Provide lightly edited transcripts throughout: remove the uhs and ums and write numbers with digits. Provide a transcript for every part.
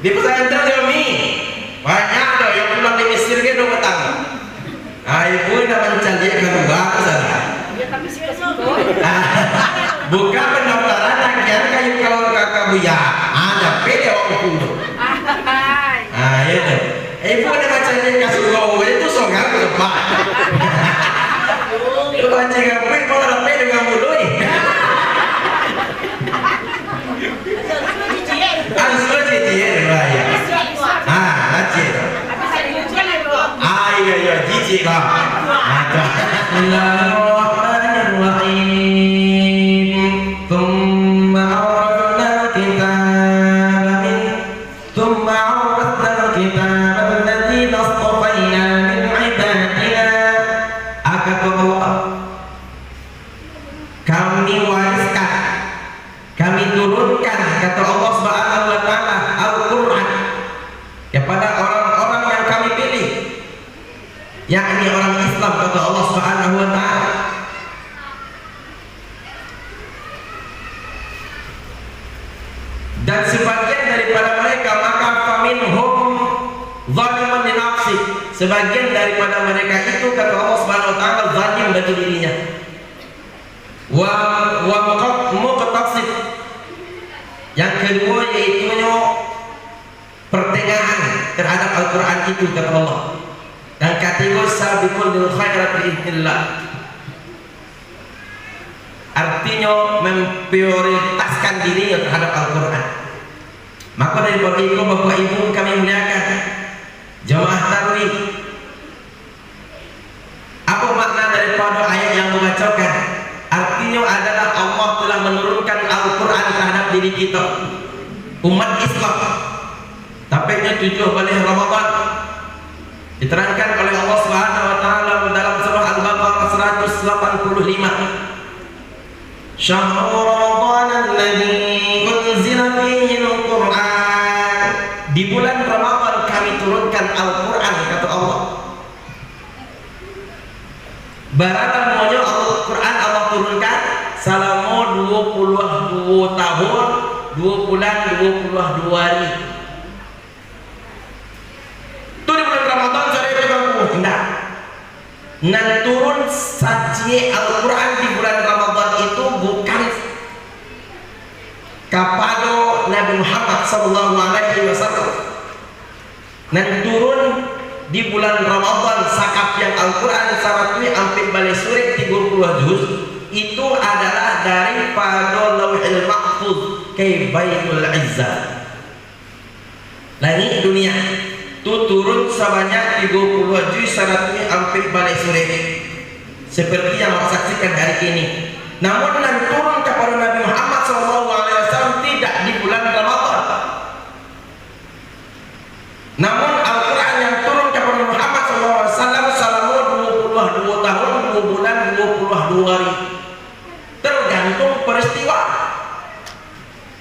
Di pesantren kami banyak tuh yang pulang di Mesir gitu petang. Nah, ibu udah mencari keluar sana. Ya tapi sih Buka pendaftaran akhirnya kayu kalau kakak buya. Ada pede waktu dulu. Ah, itu. Ibu udah mencari kasih kau itu songan lepas. Itu aja ngapain kau ada pede dengan mulai. Asal cici ya. Iya jijik lah. Bismillahirrahmanirrahim. Tsumma awratna al-kitaba alladziina istafaynaa min ibadinaa. Kata Allah, kami wariskan, kami turunkan, kata Allah Subhanahu wa taala, Al-Qur'an kepada orang-orang yang kami pilih, yakni orang Islam, kata Allah Subhanahu wa taala. Dan sebagian daripada mereka, maka faminhum zalimun li nafsi, sebagian daripada mereka itu, kata Allah Subhanahu wa taala, zalim bagi dirinya. Wa muqtasid, yang kedua yaitu pertengahan terhadap Al-Qur'an itu, kata Allah. Dan kategori sabiqul lil khairat biidznillah, artinya memprioritaskan dirinya terhadap Al-Qur'an. Maka dari itu Bapak Ibu kami muliakan jemaah tarawih, apa makna daripada ayat yang membacakan? Artinya adalah Allah telah menurunkan Al-Qur'an terhadap diri kita, umat Islam. Tampaknya 7 bulan Ramadan diterangkan oleh Allah Subhanahu wa taala dalam surah Al-Baqarah 185. Syahrul Ramadan alladzi unzila fihi al-Qur'an. Di bulan Ramadan kami turunkan Al-Qur'an, kata Allah. Barang mojo Al-Qur'an Allah turunkan selama 22 tahun, 2 bulan, 22 hari. Itu di bulan Ramadan saya juga hendak. Nan turun saji Al-Qur'an di bulan Ramadan itu bukan kepada Nabi Muhammad sallallahu alaihi wasallam. Nan turun di bulan Ramadan sakap yang Al-Qur'an syaratnya hampir balik surat 30 juz itu adalah daripada Lauhul Mahfuz ke Baitul Izzah. Langit dunia itu turun sebanyak 30 juz syaratnya hampir balik surat seperti yang kita saksikan hari ini. Namun yang turun kepada Nabi Muhammad SAW tidak di bulan Ramadan. Namun Al-Quran yang turun kepada Muhammad SAW selama 22 tahun, 2 bulan, 22 hari. Tergantung peristiwa.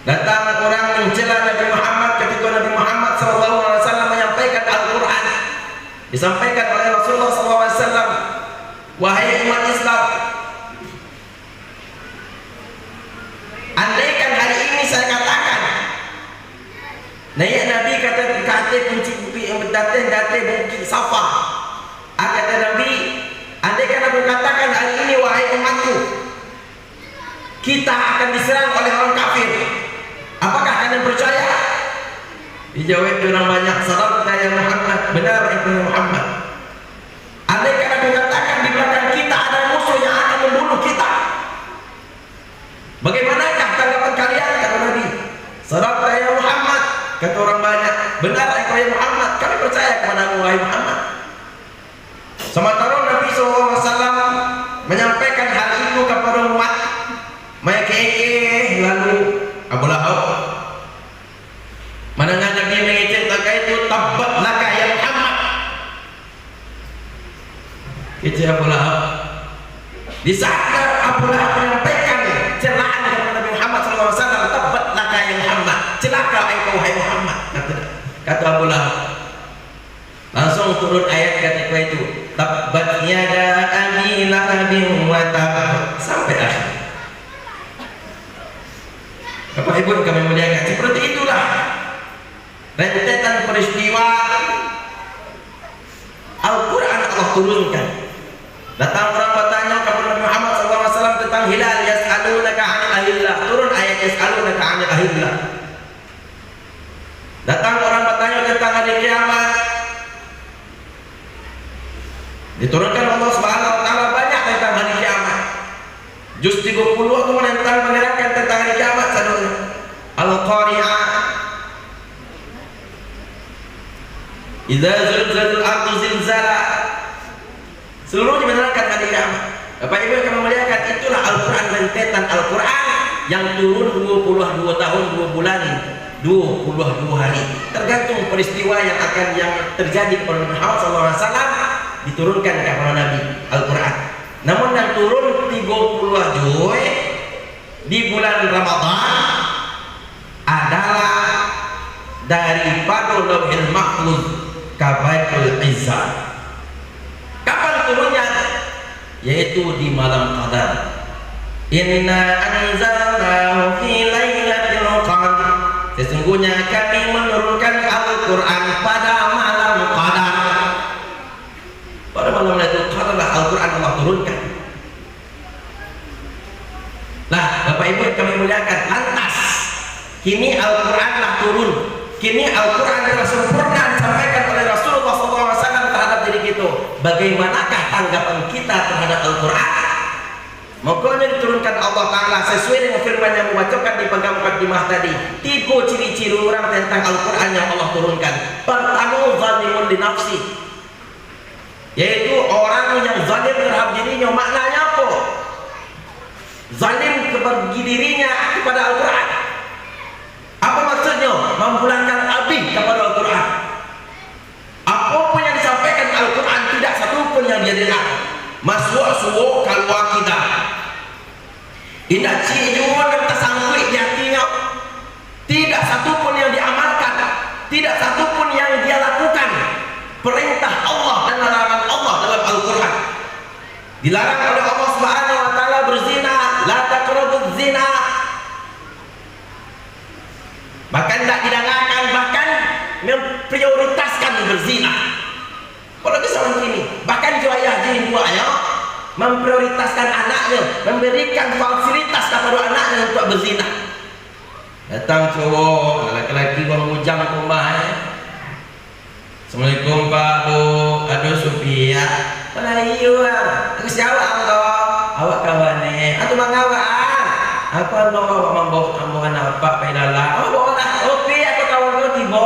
Datang orang mencela Nabi Muhammad ketika Nabi Muhammad SAW menyampaikan Al-Quran. Disampaikan oleh Rasulullah SAW, wahai umat Islam, andaikan hari ini saya katakan, nah ya Nabi kata kunci yang berdatang bukit Safa. Kata Nabi, andaikan aku katakan hari ini, wahai umatku, kita akan diserang oleh orang kafir, apakah kalian percaya? Dijawab orang banyak, sadaqta ya Muhammad, benar itu Muhammad. Andaikan aku katakan di belakang kita ada musuh yang akan membunuh kita, bagaimanakah tanggapan kalian? Kata Nabi, sadaqta ya Muhammad. Kata orang banyak, benar engkau ya Muhammad, kami percaya kepadamu wahai Muhammad. Sementara Nabi SAW menyampaikan hal itu kepada umat, mereka lalu Abu Lahab. Mendengar Nabi menceritakan itu, tabbat laka ya Muhammad. Itu Abu Lahab. Di saat Abu Lahab menyampaikan celaan kepada Nabi Muhammad SAW, tabbat laka ya Muhammad, celaka engkau wahai Muhammad, kata Abu Lahab. Langsung turun ayat ketika itu, tabbat yada abi lahabin wa tab, sampai akhir. Bapak Ibu kami muliakan, seperti itulah rentetan peristiwa Al-Quran Allah turunkan. Datang orang bertanya kepada Nabi Muhammad SAW tentang hilal, yas'alunaka 'anil ahillah, turun ayat yas'alunaka 'anil ahillah. Datang orang bertanya tentang hari kiamat, diturunkan Allah Subhanahu wa taala banyak tentang hari kiamat. Juz 30 itu menerangkan tentang hari kiamat saudara. Al-Qari'ah, idza zulzilatil ardu zilzala, seluruhnya menerangkan hari kiamat. Bapak Ibu yang kami muliakan, itulah Al-Quran, rentetan Al-Quran yang turun 22 tahun 2 bulan 22 hari, tergantung peristiwa yang terjadi kepada Muhammad SAW, diturunkan kepada Nabi Al-Quran. Namun yang turun 30 Juz di bulan Ramadan adalah daripada Lauhil Mahfuz ke Baitul Izzah. Kapan turunnya? Yaitu di malam Qadar. Inna anzalnahu fi lailatul qadr. Sesungguhnya kami menurunkan Al-Quran pada malam Qadar. Pada malam Lailatul Qadar Al-Quran Allah turunkan. Nah, Bapak Ibu yang kami muliakan, lantas kini Al-Quran telah turun. Kini Al-Quran telah sempurna disampaikan oleh Rasulullah SAW terhadap diri kita. Bagaimanakah tanggapan kita terhadap Al-Quran? Makanya diturunkan Allah Ta'ala sesuai dengan firman yang membacakan di pangkal mukadimah tadi. 3 ciri-ciri orang tentang Al-Quran yang Allah turunkan. Pertama, zalimun li nafsi, yaitu orang yang zalim terhadap dirinya. Maknanya apa? Zalim kepada dirinya kepada Al-Quran. Apa maksudnya? Memulangkan abdi kepada Al-Quran. Apapun yang disampaikan Al-Quran, tidak satu pun yang dia dengar. Masuk suwo keluar kita. Indah ciuman dan tersangkut di hatinya. Tidak satu pun yang diamalkan, tidak satu pun yang dia lakukan. Perintah Allah dan larangan Allah dalam Al-Quran. Dilarang oleh Allah Subhanahu wa taala berzina, la taqrabuz zina. Bahkan tidak didengarkan, bahkan memprioritaskan berzina. Apalagi zaman kini, bahkan ayah jin buahnya memprioritaskan anaknya, memberikan fasilitas kepada anaknya untuk berzina. Datang cowok, laki-laki mengujang ke rumah. Assalamualaikum Pak Bu, aduh Sufia. Mana iyo aku siapa engkau? Awak kawane, atau mangawaan? Aku anu mambo ambuhan apa pedala? Oh boleh, oke aku kawan kau tiba.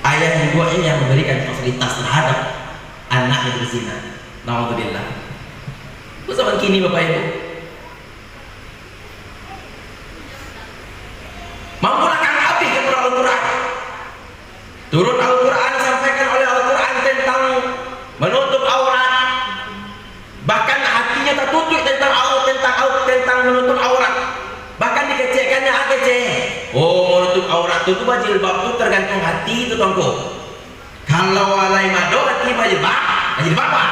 Ayah ibunya yang memberikan fasilitas terhadap anak yang berzina. Nauzubillah. Zaman kini Bapak Ibu, memulakan api kepada Al-Quran. Turun Al-Quran disampaikan oleh Al-Quran tentang menutup aurat. Bahkan hatinya tertutup tentang menutup aurat. Bahkan dikecilkannya kecil. Oh, menutup aurat itu jilbab itu tergantung hati itu tuanku. Kalau alai mado hati jilbab apa?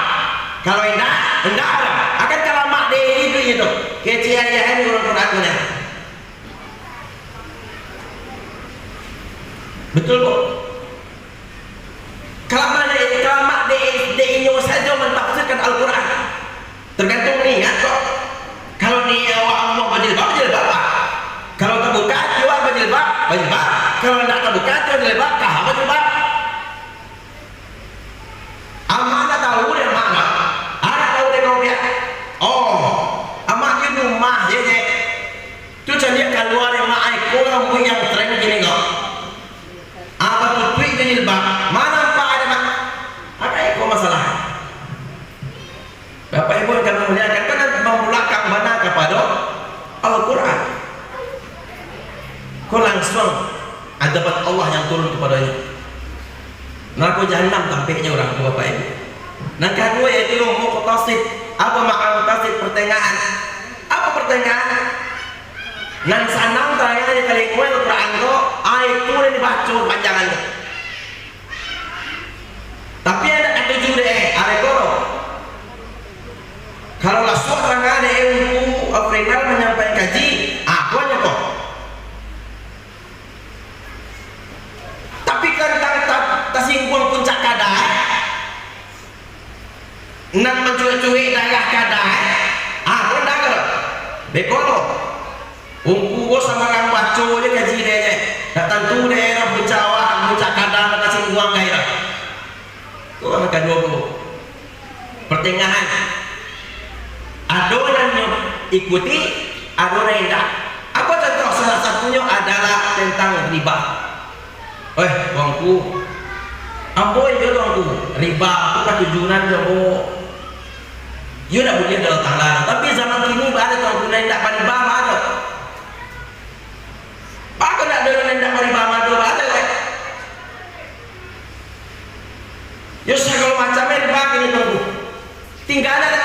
Kalau enggak ada. Akan kalau mak deh itu kecil ayahan orang Quran punya. Betul kok. Kalau mak deh saja mentafsirkan Al-Quran. Tergantung niat kok. Kalau niat awak mau jilbab apa? Kalau terbuka jual jilbab. Kalau tidak terbuka jual jilbab, apa jilbab? Amanah tahu dia mana? Anak tahu dia kau dia. Oh, amak dia rumah je. Tu jadi keluar yang mak aku yang sering gini kau. Apa tu tweet jilbab? Mana pak ada mak? Apa itu masalah? Bapak Ibu yang kami muliakan, karena memulakan mana kepada Al-Quran. Kau langsung adaban Allah yang turun kepadanya. Neraka jahanam tampaknya orang tua Bapak Ibu. Nah kedua yaitu muqtasid. Apa makna muqtasid? Pertengahan. Apa pertengahan? Nan sanang terakhir di kali muel Quran itu ayat turun dibaca panjangannya. Tapi ada tujuh deh, ada koro. Kalau lah suara ada ilmu final menyampaikan kaji, aku hanya nan mencuek-cuek daerah kadai aku dagar bekolo ungku sama orang baco je kaji dia datang tu daerah Jawa bucak kadang kasih uang gairah tu orang kedua pertengahan adonan yang ikuti adonan yang tak apa contoh salah satunya adalah tentang riba bangku amboy yo bangku riba aku kan tujuan yo you nak boleh dalam tangan tapi zaman kini ada tuan guna tidak pada bama ada apa nak ada tidak pada bama ada leh you kalau macamnya riba kini tunggu tinggal ada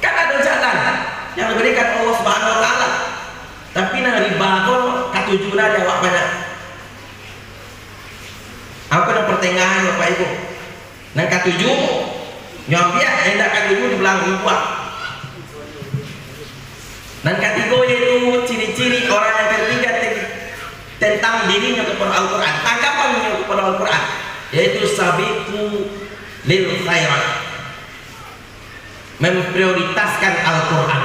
kan ada jalan yang diberikan Allah Subhanahu Wa Taala tapi nak riba tu katujuan ada awak banyak aku nak pertengahan Bapak Ibu nang katujuh nyambiak hendak katujuh di belakang buat dan ketiga yaitu ciri-ciri orang yang ketiga tentang dirinya kepada Al-Quran tanggapannya kepada Al-Quran yaitu sabiqu lil khairat memprioritaskan Al-Quran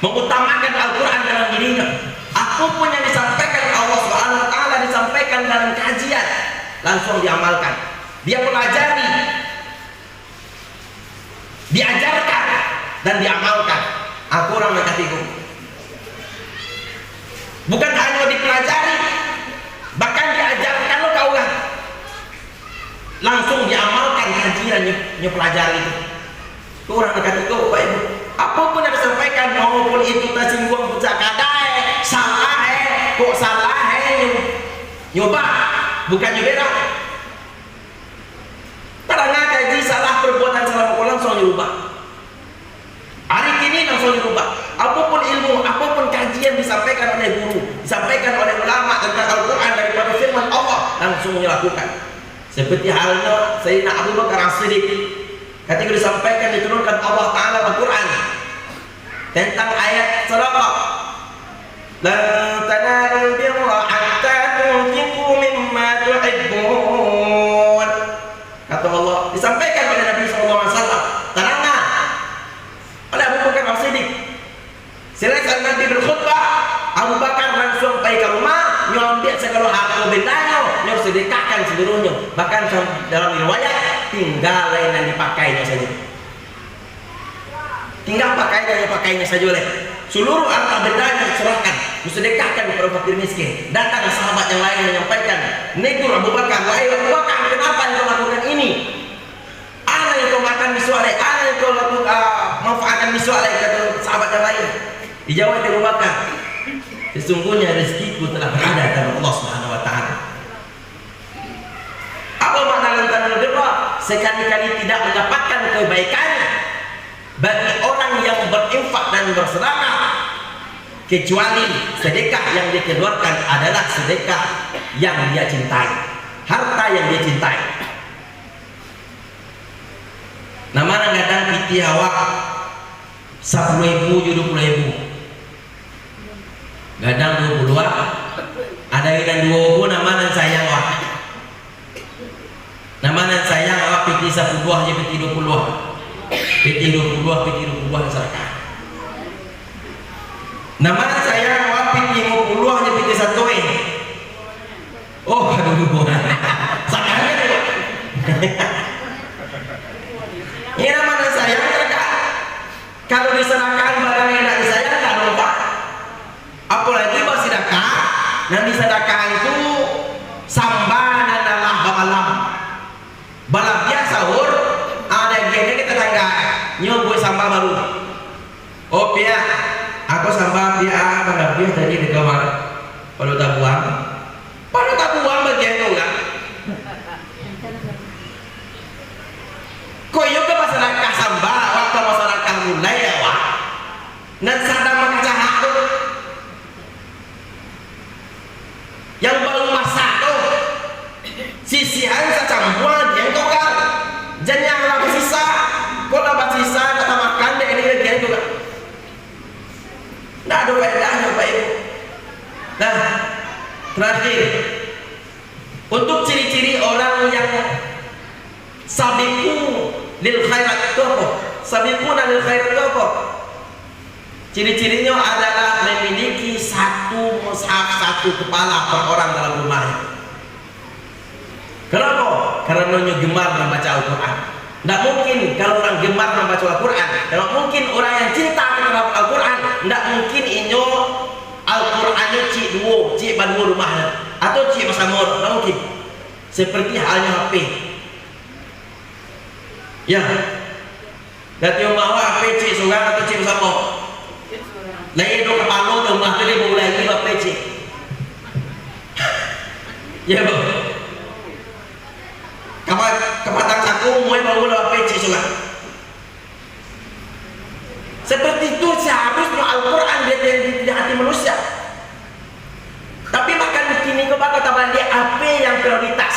mengutamakan Al-Quran dalam dirinya apapun yang disampaikan Allah Subhanahu Wa Taala disampaikan dalam kajian langsung diamalkan dia pelajari diajarkan dan diamalkan aku orang ketiga bukan hanya dipelajari bahkan diajarkan lo kaulah langsung diamalkan kajian yang pelajari itu orang ketiga Bapak Ibu apapun yang disampaikan maupun itu tersinggung bucak kadai salah kok salah nyoba bukan nyobera karena kaji salah perbuatan salah pokok langsung dirubah hari ini langsung dirubah apapun ilmu apapun kajian disampaikan oleh guru disampaikan oleh ulama tentang Al-Quran daripada firman Allah langsung dilakukan seperti halnya Sayyidina Abu Bakar As-Siddiq ketika disampaikan diturunkan Allah Ta'ala Al-Quran tentang ayat sedekah lan tanalul birra hatta tunfiqu mimma tuhibbun kata Allah disampaikan oleh Nabi SAW terangkan oleh Abu Bakar As-Siddiq selesai Nabi berkhutbah Abu Bakar langsung pergi ke rumah nyambil segala harta bendanya nyok sedekahkan seluruhnya bahkan dalam riwayat tinggal lain yang dipakainya saja tinggal pakainya saja oleh seluruh harta bendanya diserahkan disedekahkan kepada fakir miskin datang sahabat yang lain menyampaikan negur Abu Bakar wahai Abu Bakar kenapa engkau lakukan ini ana yang kau makan miswaleh ana yang kau lakukan manfaatkan miswaleh kata sahabat yang lain dijawab Abu Bakar sesungguhnya rezekiku telah berada dalam Allah Subhanahu Wa Taala apa makna lantaran berdoa sekali-kali tidak mendapatkan kebaikan bagi orang yang berinfak dan bersedekah kecuali sedekah yang dikeluarkan adalah sedekah yang dia cintai harta yang dia cintai namanya kadang piti awak 10.000 20.000 kadang 20 ada yang 20 namanya sayang awak namanya sayang awak piti 10 aja piti 20 piti 20 sedekah namanya sayang awak piti 50 aja piti 1 oh aduh sayangnya nih ini namanya sayang sedekah kalau diserahkan barang yang tidak disayang tak lupa apalagi bersedekah nanti sedekah itu sambahan adalah bamalam balap dia sahur ada gini kita tangga nyoboi sambal baru oh pia aku sambal dia balap dia tadi di kamar pada tak buang bagian itu kan kok yuk ke masyarakat sambal waktu masyarakat mulai ya wak dan sadar mengcahak tuh yang baru masak tuh sisihan secampuan yang kau kan jangan lama sisa kau lama sisa kata makan deh ini lagi itu kan nggak ada faedahnya Pak Ibu nah terakhir untuk ciri-ciri orang yang Sabiqu lil khairat itu apa? Sabiquna lil khairat itu apa? Ciri-cirinya adalah memiliki satu mushaf, satu kepala per orang dalam rumahnya. Kenapa? Karena gemar membaca Al-Quran. Tidak mungkin kalau orang gemar membaca Al-Quran. Tidak mungkin orang yang cinta terhadap Al-Quran. Tidak mungkin inyo Al-Qurannya cik duo, cik bandu rumahnya, atau cik masamor. Tidak mungkin. Seperti halnya HP. Ya. Dan yang mau HP cik surang atau cik masamor. Lain dong kepala dong rumah tu dia boleh lagi apa cik. Ya bu. Kematang saku mulai baru lah apa cik surang. Seperti itu seharusnya Al-Quran dia di hati manusia. Tapi makan kini kau bakal tambah dia apa yang prioritas.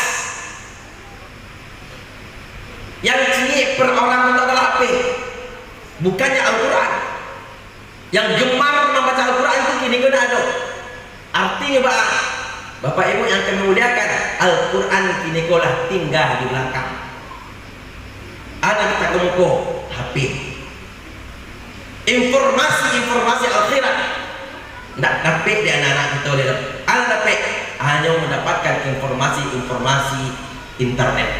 Yang cik per orang itu adalah apa? Bukannya Al-Quran. Yang gemar membaca Al-Quran itu kini kena ada. Artinya Bapak Ibu yang kami muliakan, Al-Quran kini kolah tinggal di belakang. Anak kita kemuko HP. Informasi akhirat tidak dapat di anak-anak kita lihat. Anak dapat hanya mendapatkan informasi internet.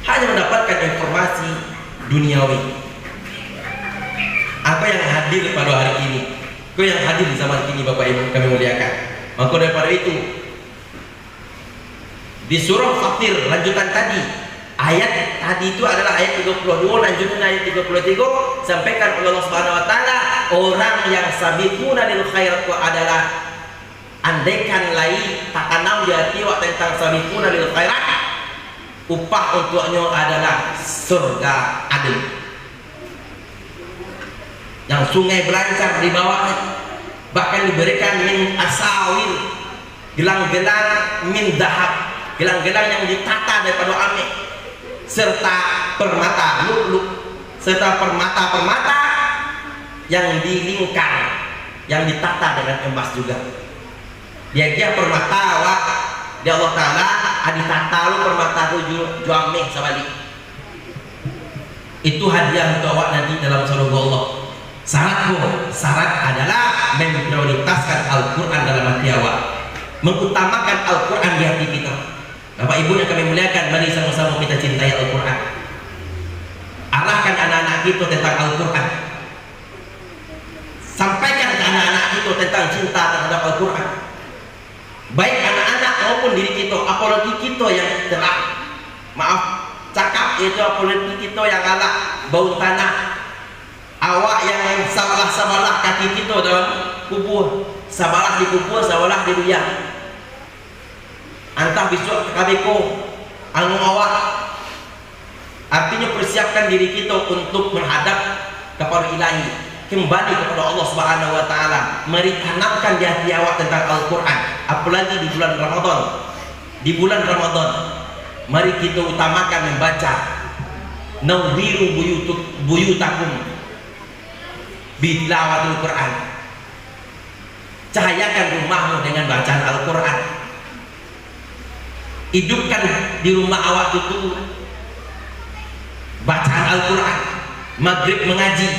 Hanya mendapatkan informasi duniawi. Apa yang hadir pada hari ini? Kau yang hadir di zaman ini Bapak Ibu kami muliakan. Maka daripada itu di surah Fatir lanjutan tadi, ayat tadi itu adalah ayat 32, lanjutan ayat 33 sampaikan oleh Allah Subhanahu wa taala, orang yang sabiquna lil khairat adalah andaikan lai takanam di hati wa tentang sabiquna lil khairat, upah untuknya adalah surga adil. Yang sungai belancar di bawahnya, bahkan diberikan min asawil, gelang-gelang min dahab, gelang-gelang yang ditata daripada amek, serta permata lu'lu', serta permata-permata yang dilingkar, yang ditata dengan emas juga. Dia permata wa di Allah Ta'ala aditata lu permata tujuh amek sabalik. Itu hadiah untuk awak nanti dalam surga Allah. Syarat adalah memprioritaskan Al-Quran dalam hati awak, mengutamakan Al-Quran di hati kita. Bapak Ibu yang kami muliakan, mari sama-sama kita cintai Al-Quran. Arahkan anak-anak kita tentang Al-Quran. Sampaikan ke anak-anak kita tentang cinta terhadap Al-Quran. Baik anak-anak maupun diri kita, apalagi kita yang telah cakap itu, apalagi kita yang galak bau tanah. Awak yang sabalah kaki kita dalam kubur, sabalah di kubur, sabalah di dunia. Antah besok kabeko anu awak. Artinya persiapkan diri kita untuk menghadap kepada Ilahi, kembali kepada Allah Subhanahu wa taala. Mari tanamkan di hati awak tentang Al-Qur'an, apalagi di bulan Ramadan. Di bulan Ramadan, mari kita utamakan membaca. Nawwiru buyutakum bilawatul Quran. Cahayakan rumahmu dengan bacaan Al-Quran. Hidupkan di rumah awak itu bacaan Al-Quran. Maghrib mengaji,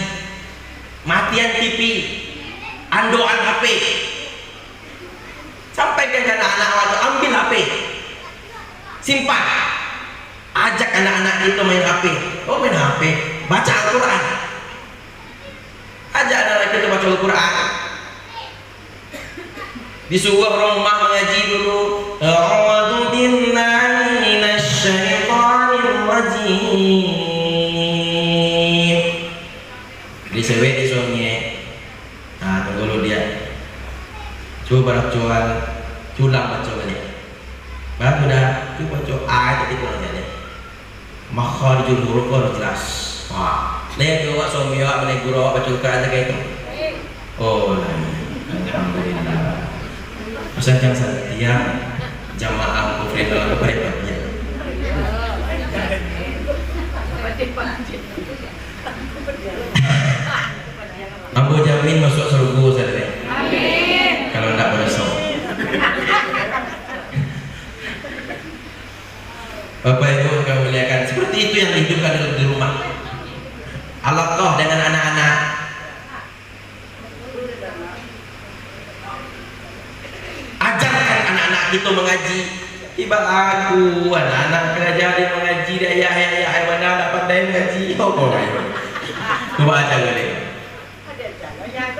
matian TV, andoan HP. Sampaikan ke anak-anak awak itu, ambil HP, simpan. Ajak anak-anak itu main HP. Oh main HP, baca Al-Quran. Ajak anak kita baca Al-Quran. Disuruh rumah mengaji dulu. A'udzu billahi minasyaitonir rajim. Disewe di suaminya. Nah, tunggu dia. Coba cual, culang baca aja. Baru dah, coba baca ayat itu aja deh. Makharijul huruf harus jelas. Wah. Lihat awak suami awak boleh guru awak baca Al-Quran kayak itu. Oh, alhamdulillah. Ustaz yang setia jamaah kufri dalam keperibadian. Ambo jamin masuk surga Ustaz. Amin. Kalau enggak besok. Bapak Ibu yang kami muliakan, seperti itu yang dihidupkan di rumah. Alaqah dengan anak-anak. Ajarkan anak-anak kita mengaji. Tiba aku anak-anak kerja dia mengaji dia ayah mana nak pandai mengaji. Oh boy. Coba ajar boleh.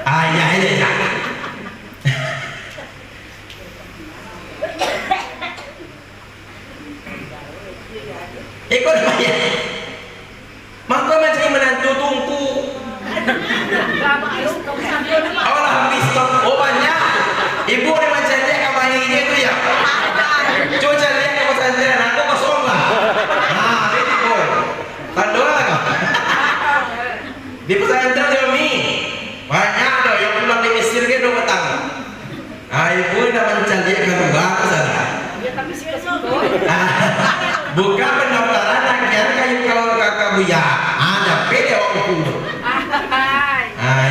Ayah ini jangan. Ikut bayar. Maka macam menantu tungku. Allah bistok. Oh banyak. Ibu ni macam dia kamari dia tu ya. Cuaca dia ke pesantren aku kosong lah. Nah, ini boy. Tandua lah kau. Di pesantren dia mi. Banyak dah yang pulang di Mesir ke 2 petang. Ibu dah mencari dia keluar ke sana. Buka pendaftaran akhir kayu kalau kakak buya. Ada pede waktu itu.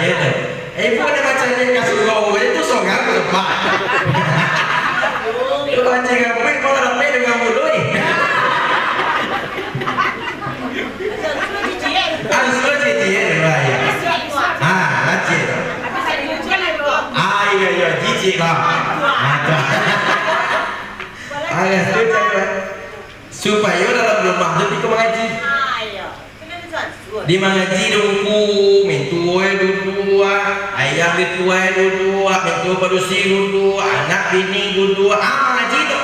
Ya tu. Ibu dah macam dia kasih gua itu songar ke depan. Itu macam apa? Kalau ada pede dengan mulut ni. Ansur cici ya. Cici. Iya cici lah. Supaya dalam rumah jadi kau mengaji. Di mengaji dulu, mentua dulu, ayah mentua dulu, mentua berusi dulu, anak bini dulu, mengaji tu.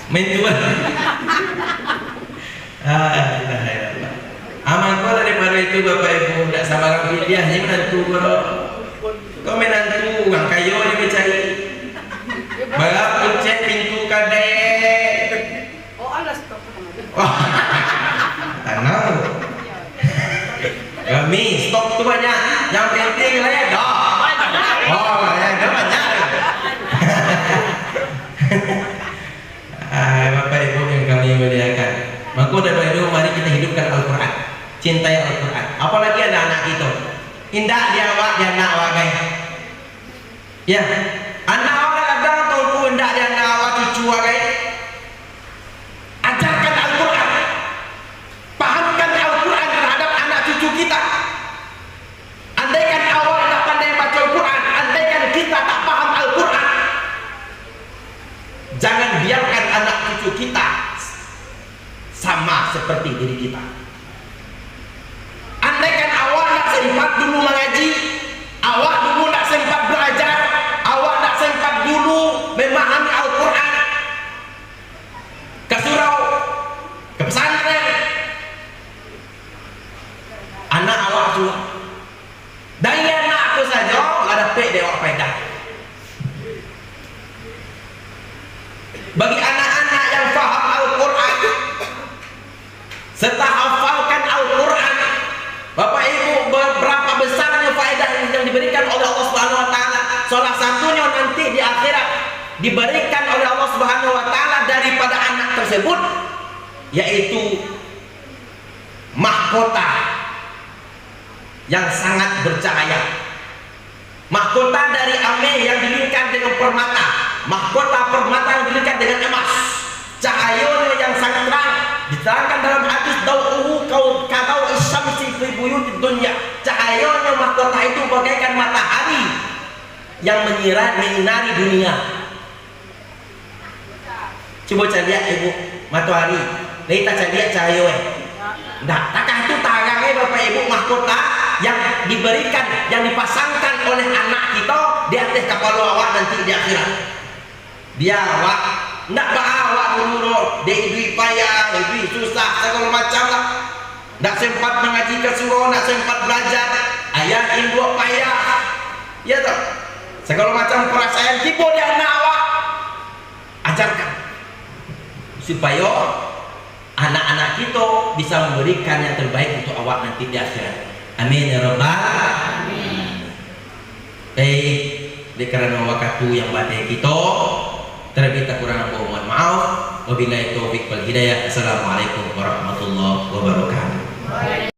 Mentua. Aman kau daripada itu Bapak Ibu tidak sabar dia hanya menantu kau menantu orang kayu dia mencari balap kuncet pintu kadek. Oh alas stop. Tahu kami stok tu banyak yang penting lah ya dah. Oh ya dah banyak. Bapak Ibu yang kami muliakan, maka Bapak Ibu mari kita hidupkan Al-Quran, cintai Al-Quran. Apalagi anak-anak kita, indah dia awak dia nak awak guys. Ya, anak awak kadang tunggu indah dia nak awak cucu awak guys. Ajarkan Al-Quran, pahamkan Al-Quran terhadap anak cucu kita. Andaikan awak tak pandai baca Al-Quran, andaikan kita tak paham Al-Quran, jangan biarkan anak cucu kita sama seperti diri kita. Andaikan awak tak sempat dulu mengaji, awak dulu tak sempat belajar, awak tak sempat dulu memahami Al-Quran, ke surau, ke pesantren, anak awak tua. Dari anak aku saja, ada pek dia awak faedah. Bagi anak-anak yang faham Al-Quran serta hafalkan Al-Quran, Bapak Ibu, berapa besarnya faedah yang diberikan oleh Allah Subhanahu wa taala. Salah satunya nanti di akhirat diberikan oleh Allah Subhanahu wa taala daripada anak tersebut, yaitu mahkota yang sangat bercahaya. Mahkota dari ame yang dilingkar dengan permata, mahkota permata yang dilingkar dengan emas, cahayanya yang sangat terang. Diterangkan dalam hadis dau'uhu kadau isyamsi fi buyutid dunya. Cahayanya mahkota itu bagaikan matahari yang menyinari dunia. Coba cari lihat Ibu, matahari. Kita cari lihat cahaya. Nah, takah itu tarangnya Bapak Ibu mahkota yang diberikan, yang dipasangkan oleh anak kita di atas kepala awak nanti di akhirat. Biar awak nak bawa dulu, dia payah, susah, segala macam lah. Nak sempat mengaji ke surau, nak sempat belajar, ayah ibu payah, ya tak? Segala macam perasaan tipu di anak awak, ajarkan supaya anak-anak kita bisa memberikan yang terbaik untuk awak nanti di akhirat. Amin ya rabbal alamin. Baik, karena waktu yang badai kita, terlebih kurang mohon maaf. Wabillahi taufiq wal hidayah. Assalamualaikum warahmatullahi wabarakatuh.